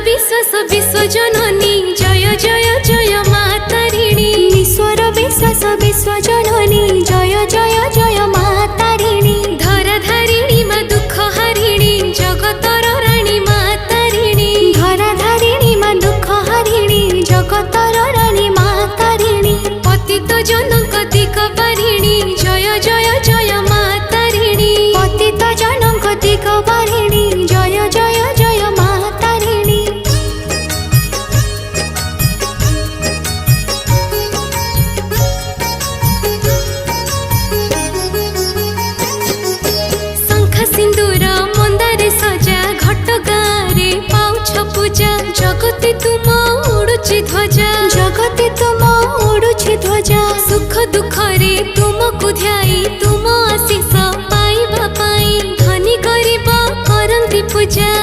विश्वास विश्वजननी जय जय जय मातारिणी ईश्वर विश्वास विश्वजननी जय जय जय मातारिणी धराधारिणी मा दुख हारिणी जगतर राणी मातारिणी धराधारिणी मा दुख हारिणी जगतर राणी मातारिणी पतित जनक दिग पारिणी जय जय जय मातारिणी पतित जनक दिग पारिणी जय जय जय मातारिणी शंख सिंदूर मंदारे सजा घट गारे पाउछ पूजा जगते तुम उड़ुची ध्वजा जगते तुम उड़ुछि ध्वजा सुख दुख रे तुमको ध्याई तुम आशीष पाइबा पाई धनी गरीब करंती पूजा।